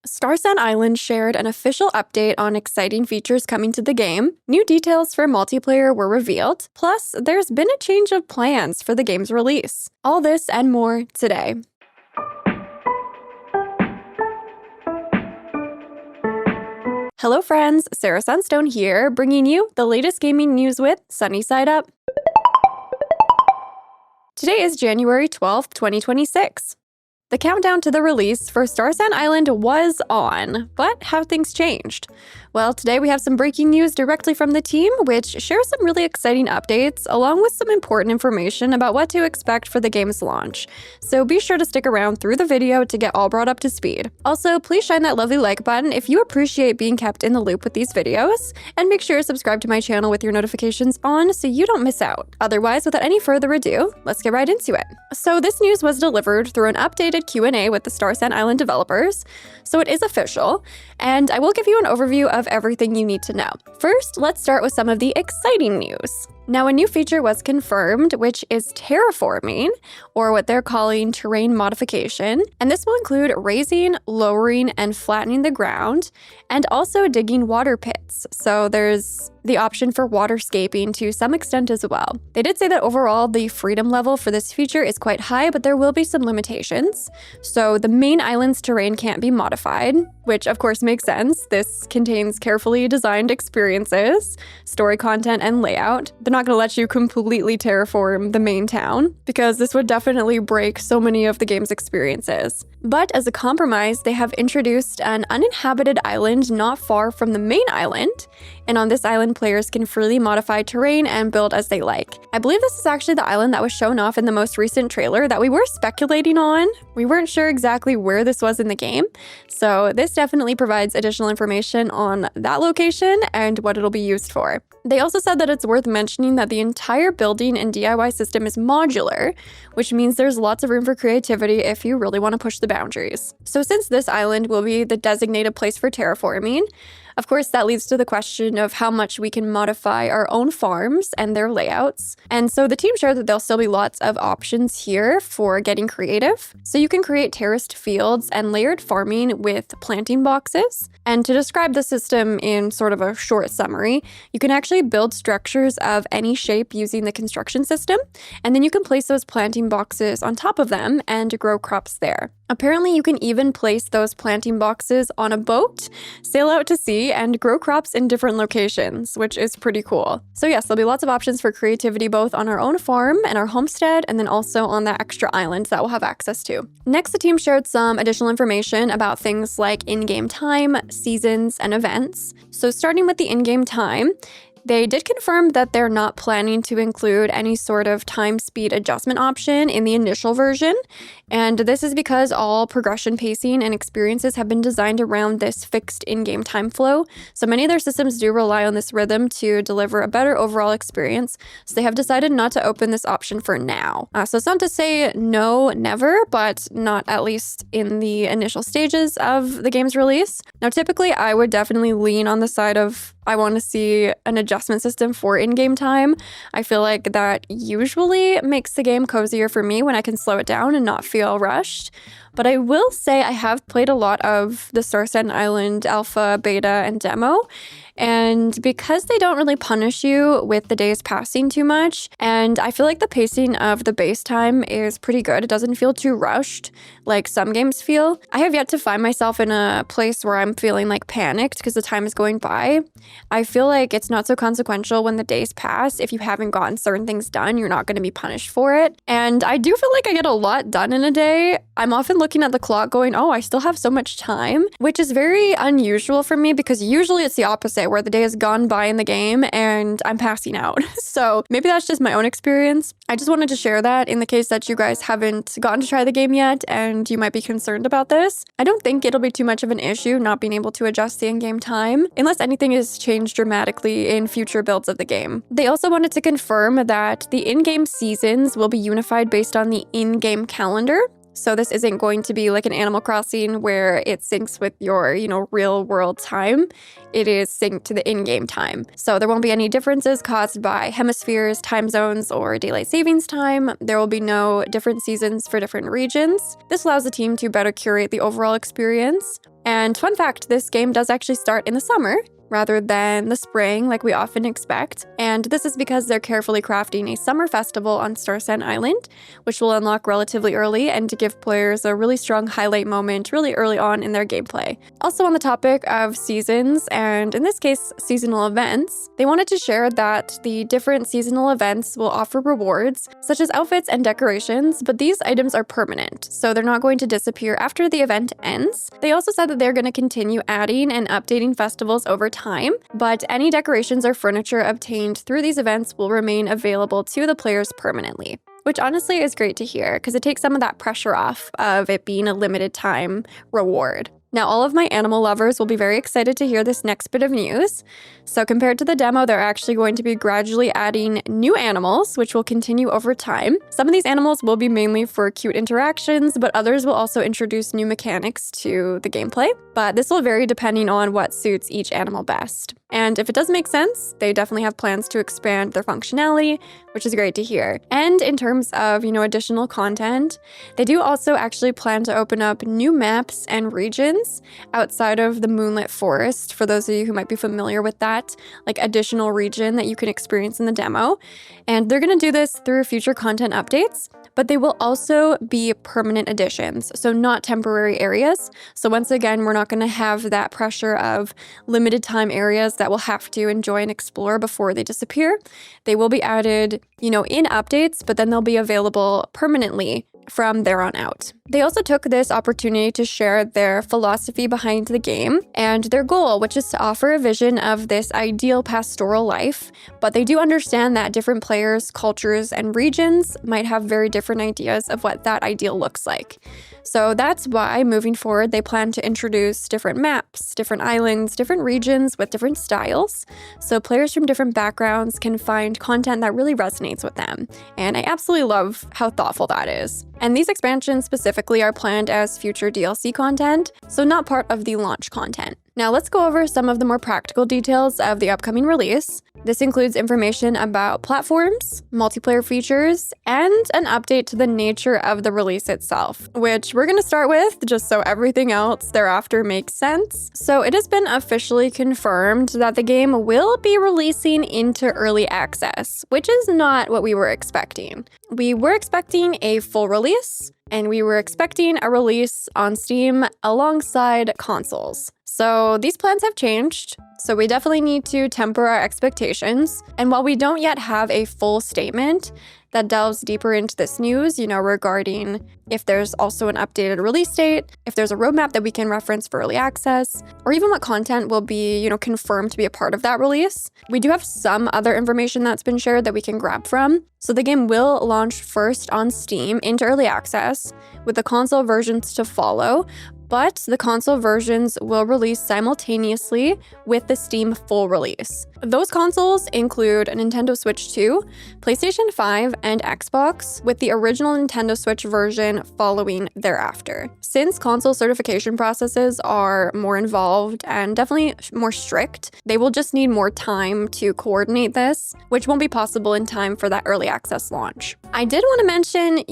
Starsand Island shared an official update on exciting features coming to the game. New details for multiplayer were revealed. Plus, there's been a change of plans for the game's release. All this and more today. Hello friends, Sarah Sunstone here, bringing you the latest gaming news with Sunnyside Up. Today is January 12th, 2026. The countdown to the release for Starsand Island was on, but have things changed? Well, today we have some breaking news directly from the team, which shares some really exciting updates, along with some important information about what to expect for the game's launch. So be sure to stick around through the video to get all brought up to speed. Also, please shine that lovely like button if you appreciate being kept in the loop with these videos, and make sure to subscribe to my channel with your notifications on so you don't miss out. Otherwise, without any further ado, let's get right into it. So this news was delivered through an updated Q&A with the Starsand Island developers, so it is official, and I will give you an overview of everything you need to know. First, let's start with some of the exciting news. Now, a new feature was confirmed, which is terraforming, or what they're calling terrain modification, and this will include raising, lowering, and flattening the ground, and also digging water pits. So there's the option for waterscaping to some extent as well. They did say that overall the freedom level for this feature is quite high, but there will be some limitations. So the main island's terrain can't be modified, which of course makes sense. This contains carefully designed experiences, story content, and layout. They're not going to let you completely terraform the main town, because this would definitely break so many of the game's experiences. But as a compromise, they have introduced an uninhabited island not far from the main island, and on this island, players can freely modify terrain and build as they like. I believe this is actually the island that was shown off in the most recent trailer that we were speculating on. We weren't sure exactly where this was in the game, so this definitely provides additional information on that location and what it'll be used for. They also said that it's worth mentioning that the entire building and DIY system is modular, which means there's lots of room for creativity if you really want to push the boundaries. So since this island will be the designated place for terraforming, of course, that leads to the question of how much we can modify our own farms and their layouts. And so the team shared that there'll still be lots of options here for getting creative. So you can create terraced fields and layered farming with planting boxes. And to describe the system in sort of a short summary, you can actually build structures of any shape using the construction system, and then you can place those planting boxes on top of them and grow crops there. Apparently, you can even place those planting boxes on a boat, sail out to sea, and grow crops in different locations, which is pretty cool. So yes, there'll be lots of options for creativity both on our own farm and our homestead, and then also on that extra island that we'll have access to. Next, the team shared some additional information about things like in-game time, seasons, and events. So starting with the in-game time, they did confirm that they're not planning to include any sort of time speed adjustment option in the initial version, and this is because all progression pacing and experiences have been designed around this fixed in-game time flow, so many of their systems do rely on this rhythm to deliver a better overall experience, so they have decided not to open this option for now. So it's not to say no, never, but not at least in the initial stages of the game's release. Now, typically, I would definitely lean on the side of I want to see an adjustment system for in-game time. I feel like that usually makes the game cozier for me when I can slow it down and not feel rushed. But I will say I have played a lot of the Starsand Island alpha, beta, and demo, and because they don't really punish you with the days passing too much, and I feel like the pacing of the base time is pretty good. It doesn't feel too rushed like some games feel. I have yet to find myself in a place where I'm feeling like panicked because the time is going by. I feel like it's not so consequential when the days pass. If you haven't gotten certain things done, you're not going to be punished for it. And I do feel like I get a lot done in a day. I'm often looking at the clock going, oh, I still have so much time, which is very unusual for me because usually it's the opposite, where the day has gone by in the game and I'm passing out. So maybe that's just my own experience. I just wanted to share that in the case that you guys haven't gotten to try the game yet and you might be concerned about this. I don't think it'll be too much of an issue not being able to adjust the in-game time, unless anything is changed dramatically in future builds of the game. They also wanted to confirm that the in-game seasons will be unified based on the in-game calendar. So this isn't going to be like an Animal Crossing where it syncs with your, real world time. It is synced to the in-game time. So there won't be any differences caused by hemispheres, time zones, or daylight savings time. There will be no different seasons for different regions. This allows the team to better curate the overall experience. And fun fact, this game does actually start in the summer rather than the spring like we often expect. And this is because they're carefully crafting a summer festival on Starsand Island, which will unlock relatively early and to give players a really strong highlight moment really early on in their gameplay. Also on the topic of seasons, and in this case, seasonal events, they wanted to share that the different seasonal events will offer rewards, such as outfits and decorations, but these items are permanent, so they're not going to disappear after the event ends. They also said that they're going to continue adding and updating festivals over time, but any decorations or furniture obtained through these events will remain available to the players permanently, which honestly is great to hear because it takes some of that pressure off of it being a limited time reward. Now, all of my animal lovers will be very excited to hear this next bit of news. So compared to the demo, they're actually going to be gradually adding new animals, which will continue over time. Some of these animals will be mainly for cute interactions, but others will also introduce new mechanics to the gameplay. But this will vary depending on what suits each animal best. And if it does make sense, they definitely have plans to expand their functionality, which is great to hear. And in terms of, additional content, they do also actually plan to open up new maps and regions outside of the Moonlit Forest, for those of you who might be familiar with that, like additional region that you can experience in the demo. And they're going to do this through future content updates, but they will also be permanent additions, so not temporary areas. So once again, we're not going to have that pressure of limited time areas that we'll have to enjoy and explore before they disappear. They will be added, in updates, but then they'll be available permanently from there on out. They also took this opportunity to share their philosophy behind the game and their goal, which is to offer a vision of this ideal pastoral life. But they do understand that different players, cultures, and regions might have very different ideas of what that ideal looks like. So that's why moving forward, they plan to introduce different maps, different islands, different regions with different styles. So players from different backgrounds can find content that really resonates with them. And I absolutely love how thoughtful that is. And these expansions specifically are planned as future DLC content, so not part of the launch content. Now let's go over some of the more practical details of the upcoming release. This includes information about platforms, multiplayer features, and an update to the nature of the release itself, which we're going to start with just so everything else thereafter makes sense. So it has been officially confirmed that the game will be releasing into early access, which is not what we were expecting. We were expecting a full release, and we were expecting a release on Steam alongside consoles. So these plans have changed, so we definitely need to temper our expectations. And while we don't yet have a full statement that delves deeper into this news, regarding if there's also an updated release date, if there's a roadmap that we can reference for early access, or even what content will be, confirmed to be a part of that release, we do have some other information that's been shared that we can grab from. So the game will launch first on Steam into early access, with the console versions to follow, but the console versions will release simultaneously with the Steam full release. Those consoles include a Nintendo Switch 2, PlayStation 5, and Xbox, with the original Nintendo Switch version following thereafter. Since console certification processes are more involved and definitely more strict, they will just need more time to coordinate this, which won't be possible in time for that early access launch. I did want to mention,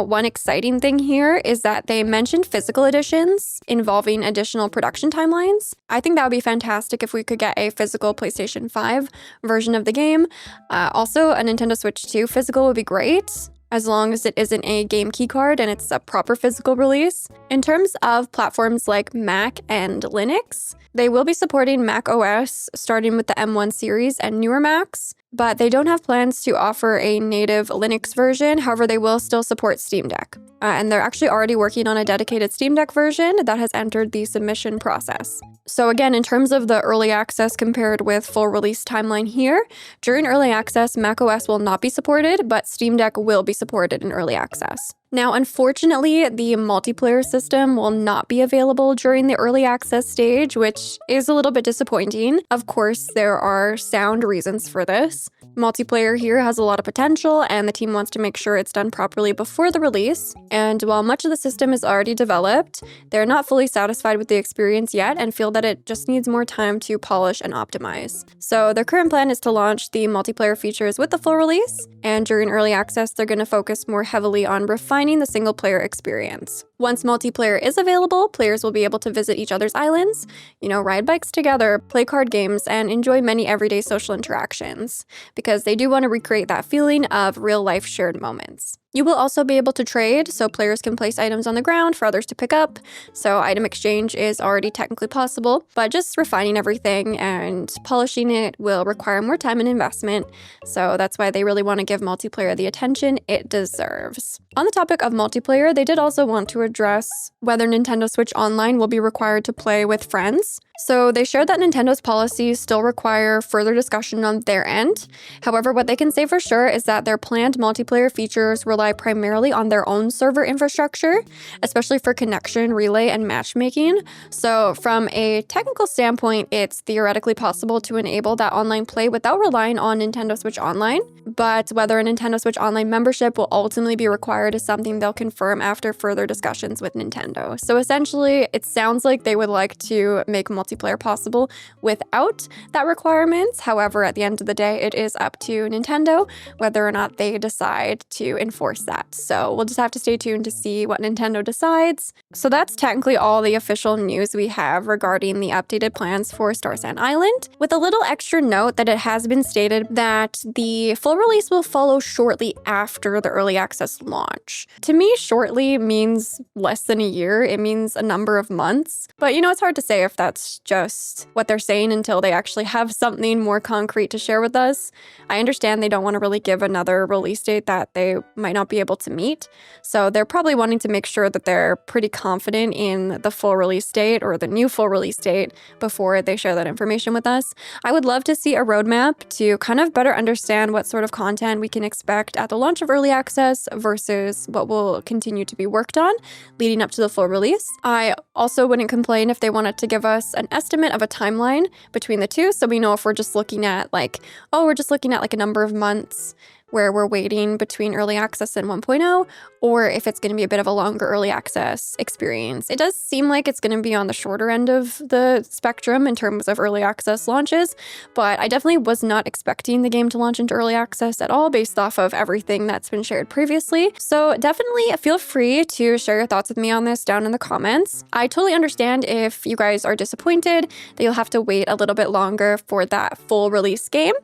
one exciting thing here is that they mentioned physical editions involving additional production timelines. I think that would be fantastic if we could get a physical PlayStation 5 version of the game. Also, a Nintendo Switch 2 physical would be great, as long as it isn't a game keycard and it's a proper physical release. In terms of platforms like Mac and Linux, they will be supporting Mac OS starting with the M1 series and newer Macs, but they don't have plans to offer a native Linux version. However, they will still support Steam Deck. And they're actually already working on a dedicated Steam Deck version that has entered the submission process. So again, in terms of the early access compared with full release timeline here, during early access, macOS will not be supported, but Steam Deck will be supported in early access. Now, unfortunately, the multiplayer system will not be available during the early access stage, which is a little bit disappointing. Of course, there are sound reasons for this. Multiplayer here has a lot of potential, and the team wants to make sure it's done properly before the release. And while much of the system is already developed, they're not fully satisfied with the experience yet and feel that it just needs more time to polish and optimize. So their current plan is to launch the multiplayer features with the full release, and during early access, they're going to focus more heavily on refining redefining the single-player experience. Once multiplayer is available, players will be able to visit each other's islands, ride bikes together, play card games, and enjoy many everyday social interactions, because they do want to recreate that feeling of real-life shared moments. You will also be able to trade, so players can place items on the ground for others to pick up, so item exchange is already technically possible, but just refining everything and polishing it will require more time and investment, so that's why they really want to give multiplayer the attention it deserves. On the topic of multiplayer, they did also want to address whether Nintendo Switch Online will be required to play with friends. So they shared that Nintendo's policies still require further discussion on their end. However, what they can say for sure is that their planned multiplayer features rely primarily on their own server infrastructure, especially for connection, relay, and matchmaking. So from a technical standpoint, it's theoretically possible to enable that online play without relying on Nintendo Switch Online. But whether a Nintendo Switch Online membership will ultimately be required is something they'll confirm after further discussions with Nintendo. So essentially, it sounds like they would like to make multiplayer possible without that requirement. However, at the end of the day, it is up to Nintendo whether or not they decide to enforce that. So we'll just have to stay tuned to see what Nintendo decides. So that's technically all the official news we have regarding the updated plans for Starsand Island, with a little extra note that it has been stated that the full release will follow shortly after the early access launch. To me, shortly means less than a year. It means a number of months. But it's hard to say if that's just what they're saying until they actually have something more concrete to share with us. I understand they don't want to really give another release date that they might not be able to meet. So they're probably wanting to make sure that they're pretty confident in the full release date or the new full release date before they share that information with us. I would love to see a roadmap to kind of better understand what sort of content we can expect at the launch of early access versus what will continue to be worked on leading up to the full release. I also wouldn't complain if they wanted to give us an estimate of a timeline between the two, so we know if we're just looking at a number of months where we're waiting between early access and 1.0, or if it's going to be a bit of a longer early access experience. It does seem like it's going to be on the shorter end of the spectrum in terms of early access launches, but I definitely was not expecting the game to launch into early access at all based off of everything that's been shared previously. So definitely feel free to share your thoughts with me on this down in the comments. I totally understand if you guys are disappointed that you'll have to wait a little bit longer for that full release game.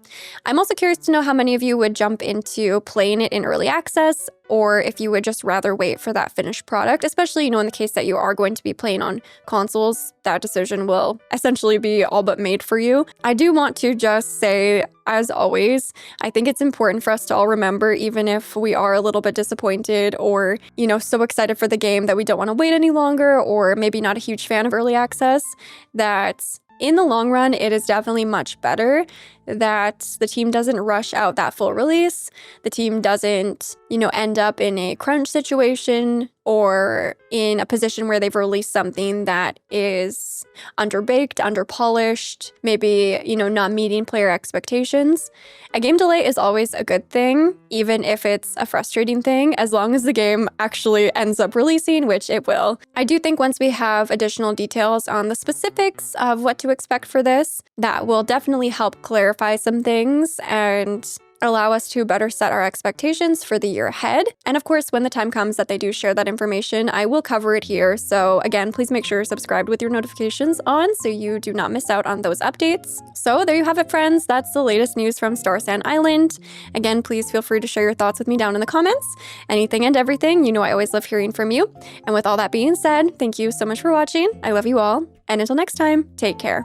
I'm also curious to know how many of you would jump into playing it in early access, or if you would just rather wait for that finished product, especially, in the case that you are going to be playing on consoles, that decision will essentially be all but made for you. I do want to just say, as always, I think it's important for us to all remember, even if we are a little bit disappointed or, so excited for the game that we don't want to wait any longer, or maybe not a huge fan of early access, that in the long run, it is definitely much better that the team doesn't rush out that full release. The team doesn't, end up in a crunch situation or in a position where they've released something that is underbaked, underpolished, maybe, not meeting player expectations. A game delay is always a good thing, even if it's a frustrating thing, as long as the game actually ends up releasing, which it will. I do think once we have additional details on the specifics of what to expect for this, that will definitely help clarify some things and allow us to better set our expectations for the year ahead. And of course, when the time comes that they do share that information, I will cover it here. So again, please make sure you're subscribed with your notifications on so you do not miss out on those updates. So there you have it, friends. That's the latest news from Starsand Island. Again, please feel free to share your thoughts with me down in the comments. Anything and everything, I always love hearing from you. And with all that being said, thank you so much for watching. I love you all. And until next time, take care.